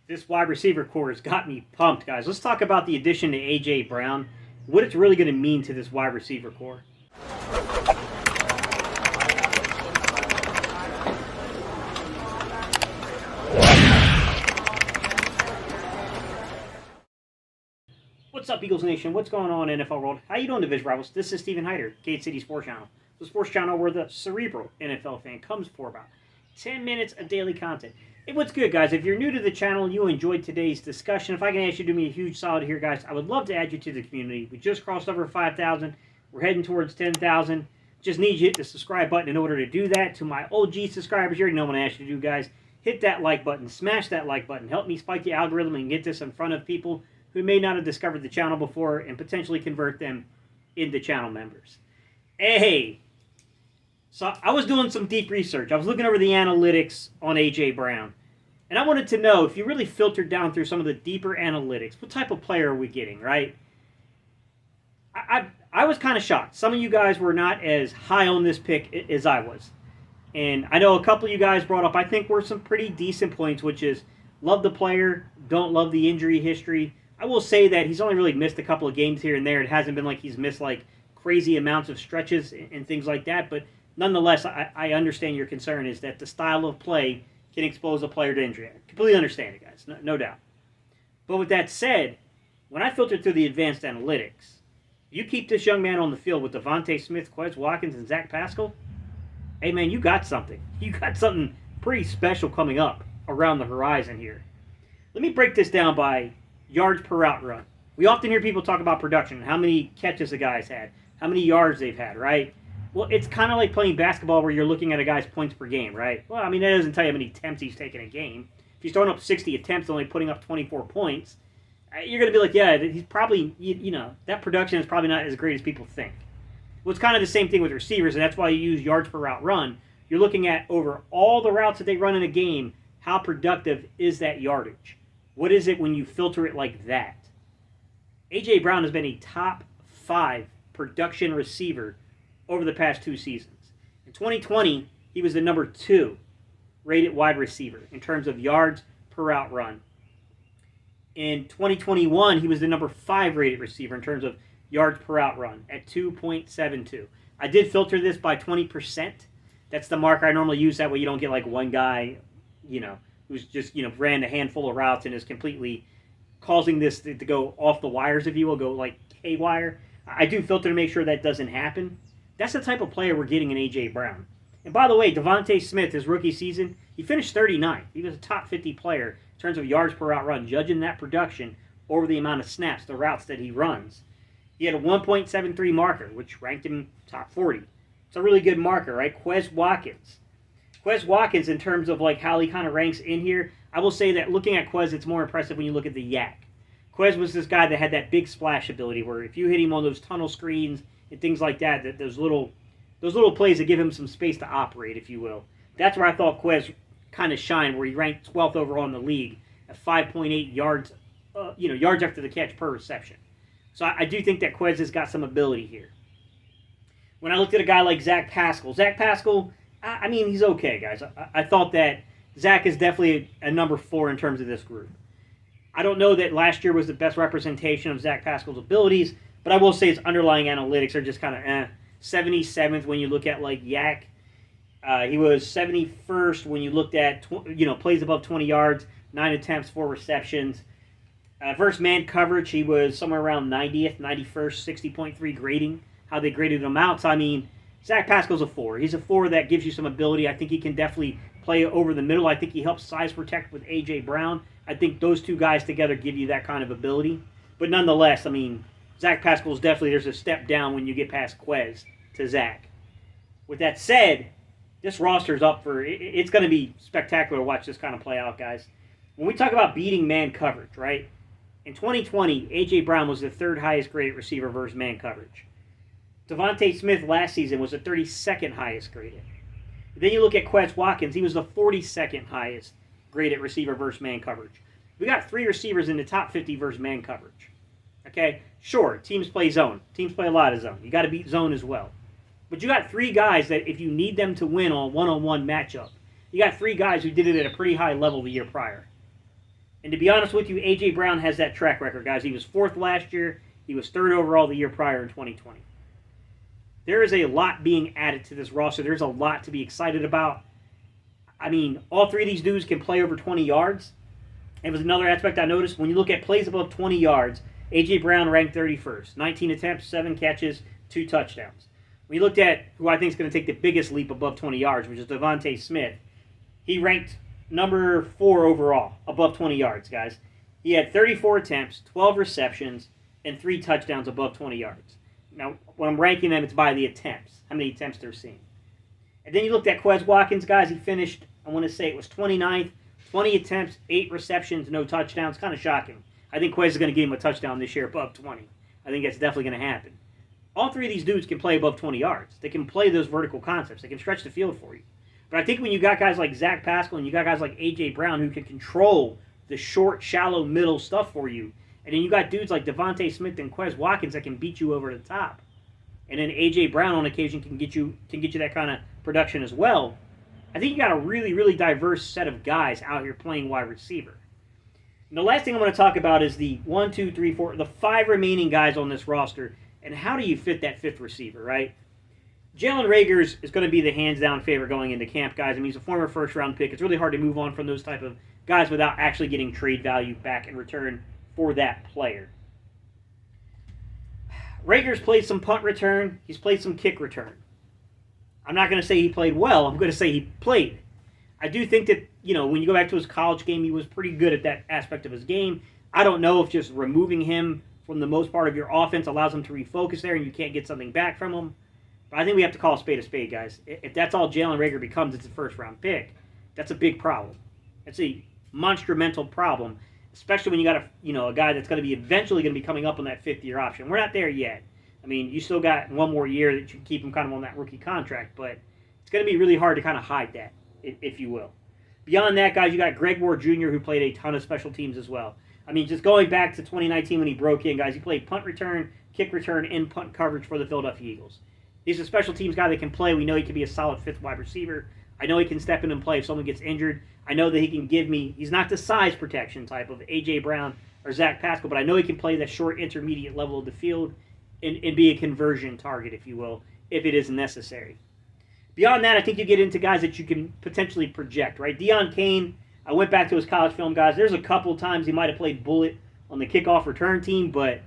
This wide receiver core has got me pumped, guys. Let's talk about the addition to A.J. Brown, what it's really going to mean to this wide receiver core. What's up, Eagles Nation? What's going on, NFL world? How you doing, Division Rivals? This is Stephen Hyder, Gate City Sports Channel. The sports channel where the cerebral NFL fan comes for about 10 minutes of daily content. Hey, what's good, guys? If you're new to the channel and you enjoyed today's discussion, if I can ask you to do me a huge solid here, guys, I would love to add you to the community. We just crossed over 5,000. We're heading towards 10,000. Just need you to hit the subscribe button in order to do that. To my OG subscribers, you already know what I ask you to do, guys. Hit that like button. Smash that like button. Help me spike the algorithm and get this in front of people who may not have discovered the channel before and potentially convert them into channel members. Hey! So I was doing some deep research. I was looking over the analytics on A.J. Brown. And I wanted to know, if you really filtered down through some of the deeper analytics, what type of player are we getting, right? I was kind of shocked. Some of you guys were not as high on this pick as I was. And I know a couple of you guys brought up, I think, were some pretty decent points, which is love the player, don't love the injury history. I will say that he's only really missed a couple of games here and there. It hasn't been like he's missed like crazy amounts of stretches and things like that, but nonetheless, I understand your concern is that the style of play can expose a player to injury. I completely understand it, guys, no doubt. But with that said, when I filtered through the advanced analytics, you keep this young man on the field with Devontae Smith, Quez Watkins, and Zach Pascal, hey, man, you got something. You got something pretty special coming up around the horizon here. Let me break this down by yards per route run. We often hear people talk about production, how many catches a guy's had, how many yards they've had, right? Well, it's kind of like playing basketball where you're looking at a guy's points per game, right? Well, I mean, that doesn't tell you how many attempts he's taken a game. If he's throwing up 60 attempts, only putting up 24 points, you're going to be like, yeah, he's probably, you know, that production is probably not as great as people think. Well, it's kind of the same thing with receivers, and that's why you use yards per route run. You're looking at over all the routes that they run in a game, how productive is that yardage? What is it when you filter it like that? A.J. Brown has been a top 5 production receiver over the past 2 seasons. In 2020, he was the number 2 rated wide receiver in terms of yards per route run. In 2021, he was the number 5 rated receiver in terms of yards per route run at 2.72. I did filter this by 20%. That's the marker I normally use. That way you don't get like one guy, you know, who's just, you know, ran a handful of routes and is completely causing this to go off the wires, if you will, go like haywire. I do filter to make sure that doesn't happen. That's the type of player we're getting in A.J. Brown. And by the way, Devontae Smith, his rookie season, he finished 39th. He was a top 50 player in terms of yards per route run, judging that production over the amount of snaps, the routes that he runs. He had a 1.73 marker, which ranked him top 40. It's a really good marker, right? Quez Watkins. Quez Watkins, in terms of like how he kind of ranks in here, I will say that looking at Quez, it's more impressive when you look at the yak. Quez was this guy that had that big splash ability where if you hit him on those tunnel screens and things like that, those little plays that give him some space to operate, if you will. That's where I thought Quez kind of shined, where he ranked 12th overall in the league at 5.8 yards, yards after the catch per reception. So I do think that Quez has got some ability here. When I looked at a guy like Zach Pascal, I mean, he's okay, guys. I thought that Zach is definitely a number 4 in terms of this group. I don't know that last year was the best representation of Zach Pascal's abilities, but I will say his underlying analytics are just kind of 77th when you look at like Yak. He was 71st when you looked at plays above 20 yards, 9 attempts, 4 receptions. Versus man coverage, he was somewhere around 90th, 91st, 60.3 grading, how they graded him out. So, I mean, Zach Pascal's a 4. He's a 4 that gives you some ability. I think he can definitely play over the middle. I think he helps size protect with A.J. Brown. I think those two guys together give you that kind of ability. But nonetheless, I mean, Zach Pascal's definitely, there's a step down when you get past Quez to Zach. With that said, this roster's up for, it's going to be spectacular to watch this kind of play out, guys. When we talk about beating man coverage, right? In 2020, A.J. Brown was the 3rd highest graded receiver versus man coverage. Devontae Smith last season was the 32nd highest graded. Then you look at Quez Watkins, he was the 42nd highest graded receiver versus man coverage. We got 3 receivers in the top 50 versus man coverage. Okay, sure, teams play zone. Teams play a lot of zone. You got to beat zone as well. But you got 3 guys that if you need them to win on a one-on-one matchup, you got 3 guys who did it at a pretty high level the year prior. And to be honest with you, A.J. Brown has that track record, guys. He was 4th last year. He was 3rd overall the year prior in 2020. There is a lot being added to this roster. There's a lot to be excited about. I mean, all 3 of these dudes can play over 20 yards. It was another aspect I noticed. When you look at plays above 20 yards, A.J. Brown ranked 31st. 19 attempts, 7 catches, 2 touchdowns. When you looked at who I think is going to take the biggest leap above 20 yards, which is Devontae Smith, he ranked number 4 overall, above 20 yards, guys. He had 34 attempts, 12 receptions, and 3 touchdowns above 20 yards. Now, when I'm ranking them, it's by the attempts, how many attempts they're seeing. And then you looked at Quez Watkins, guys. He finished, I want to say it was 29th, 20 attempts, 8 receptions, no touchdowns. Kind of shocking. I think Quez is going to give him a touchdown this year above 20. I think that's definitely going to happen. All 3 of these dudes can play above 20 yards. They can play those vertical concepts. They can stretch the field for you. But I think when you got guys like Zach Pascal and you got guys like A.J. Brown who can control the short, shallow, middle stuff for you, and then you got dudes like Devontae Smith and Quez Watkins that can beat you over the top, and then A.J. Brown on occasion can get you that kind of production as well, I think you got a really, really diverse set of guys out here playing wide receiver. And the last thing I'm going to talk about is the 1, 2, 3, 4, the 5 remaining guys on this roster, and how do you fit that 5th receiver, right? Jalen Reagor is going to be the hands-down favorite going into camp, guys. I mean, he's a former first-round pick. It's really hard to move on from those type of guys without actually getting trade value back in return for that player. Reagor's played some punt return. He's played some kick return. I'm not going to say he played well. I'm going to say he played. I do think that, when you go back to his college game, he was pretty good at that aspect of his game. I don't know if just removing him from the most part of your offense allows him to refocus there and you can't get something back from him. But I think we have to call a spade, guys. If that's all Jalen Reagor becomes, it's a first-round pick. That's a big problem. It's a monumental problem, especially when you got a guy that's going to be eventually going to be coming up on that 5th-year option. We're not there yet. I mean, you still got 1 more year that you can keep him kind of on that rookie contract, but it's going to be really hard to kind of hide that, if you will. Beyond that, guys, you got Greg Ward Jr., who played a ton of special teams as well. I mean, just going back to 2019 when he broke in, guys, he played punt return, kick return, and punt coverage for the Philadelphia Eagles. He's a special teams guy that can play. We know he can be a solid 5th wide receiver. I know he can step in and play if someone gets injured. I know that he can give me, he's not the size protection type of A.J. Brown or Zach Pascal, but I know he can play that short intermediate level of the field and be a conversion target, if you will, if it is necessary. Beyond that, I think you get into guys that you can potentially project, right? Deon Cain, I went back to his college film, guys. There's a couple times he might have played bullet on the kickoff return team, but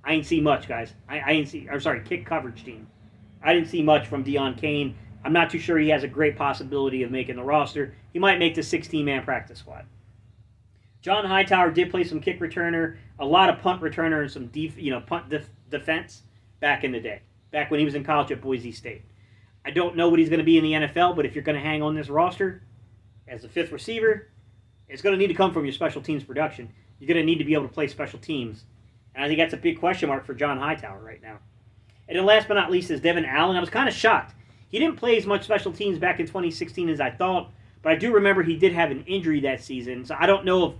I ain't see much, guys. Kick coverage team. I didn't see much from Deon Cain. I'm not too sure he has a great possibility of making the roster. He might make the 16-man practice squad. John Hightower did play some kick returner, a lot of punt returner, and some punt defense back in the day, back when he was in college at Boise State. I don't know what he's going to be in the NFL, but if you're going to hang on this roster as a 5th receiver, it's going to need to come from your special teams production. You're going to need to be able to play special teams. And I think that's a big question mark for John Hightower right now. And then last but not least is Devin Allen. I was kind of shocked. He didn't play as much special teams back in 2016 as I thought, but I do remember he did have an injury that season, so I don't know if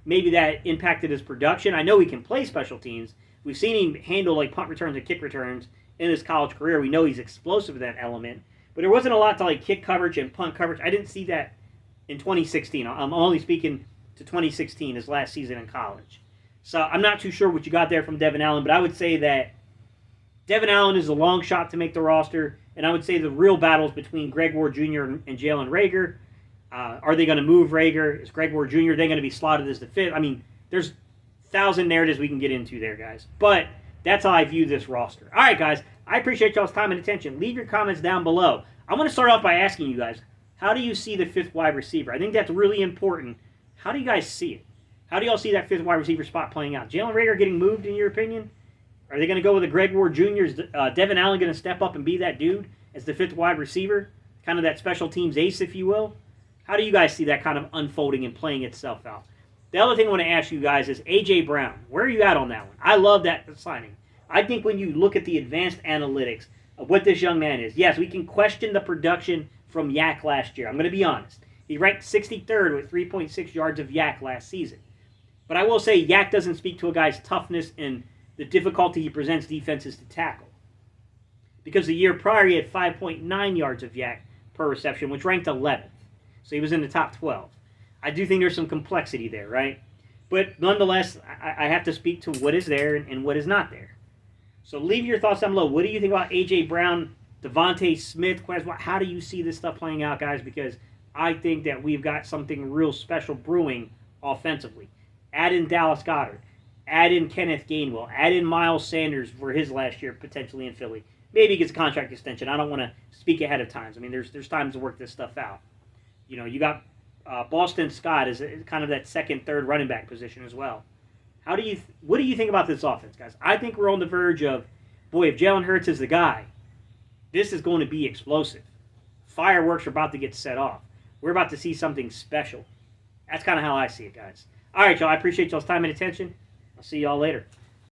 maybe that impacted his production. I know he can play special teams. We've seen him handle like punt returns and kick returns in his college career. We know he's explosive in that element, but there wasn't a lot to like kick coverage and punt coverage. I didn't see that in 2016. I'm only speaking to 2016, his last season in college. So I'm not too sure what you got there from Devin Allen, but I would say that Devin Allen is a long shot to make the roster, and I would say the real battles between Greg Ward Jr. and Jalen Reagor. Are they going to move Reagor? Is Greg Ward Jr. they going to be slotted as the 5th? I mean, there's 1,000 narratives we can get into there, guys. But that's how I view this roster. All right, guys. I appreciate y'all's time and attention. Leave your comments down below. I'm going to start off by asking you guys, how do you see the 5th wide receiver? I think that's really important. How do you guys see it? How do y'all see that 5th wide receiver spot playing out? Jalen Reagor getting moved, in your opinion? Are they going to go with a Greg Ward Jr.? Is Devin Allen going to step up and be that dude as the 5th wide receiver? Kind of that special teams ace, if you will? How do you guys see that kind of unfolding and playing itself out? The other thing I want to ask you guys is A.J. Brown. Where are you at on that one? I love that signing. I think when you look at the advanced analytics of what this young man is, yes, we can question the production from Yak last year. I'm going to be honest. He ranked 63rd with 3.6 yards of Yak last season. But I will say Yak doesn't speak to a guy's toughness and the difficulty he presents defenses to tackle. Because the year prior, he had 5.9 yards of Yak per reception, which ranked 11th. So he was in the top 12. I do think there's some complexity there, right? But nonetheless, I have to speak to what is there and what is not there. So leave your thoughts down below. What do you think about A.J. Brown, Devontae Smith? How do you see this stuff playing out, guys? Because I think that we've got something real special brewing offensively. Add in Dallas Goedert. Add in Kenneth Gainwell. Add in Miles Sanders for his last year potentially in Philly. Maybe he gets a contract extension. I don't want to speak ahead of times. I mean, there's times to work this stuff out. You know, you got Boston Scott is kind of that second, third running back position as well. What do you think about this offense, guys? I think we're on the verge of, boy, if Jalen Hurts is the guy, this is going to be explosive. Fireworks are about to get set off. We're about to see something special. That's kind of how I see it, guys. All right, y'all. I appreciate y'all's time and attention. I'll see y'all later.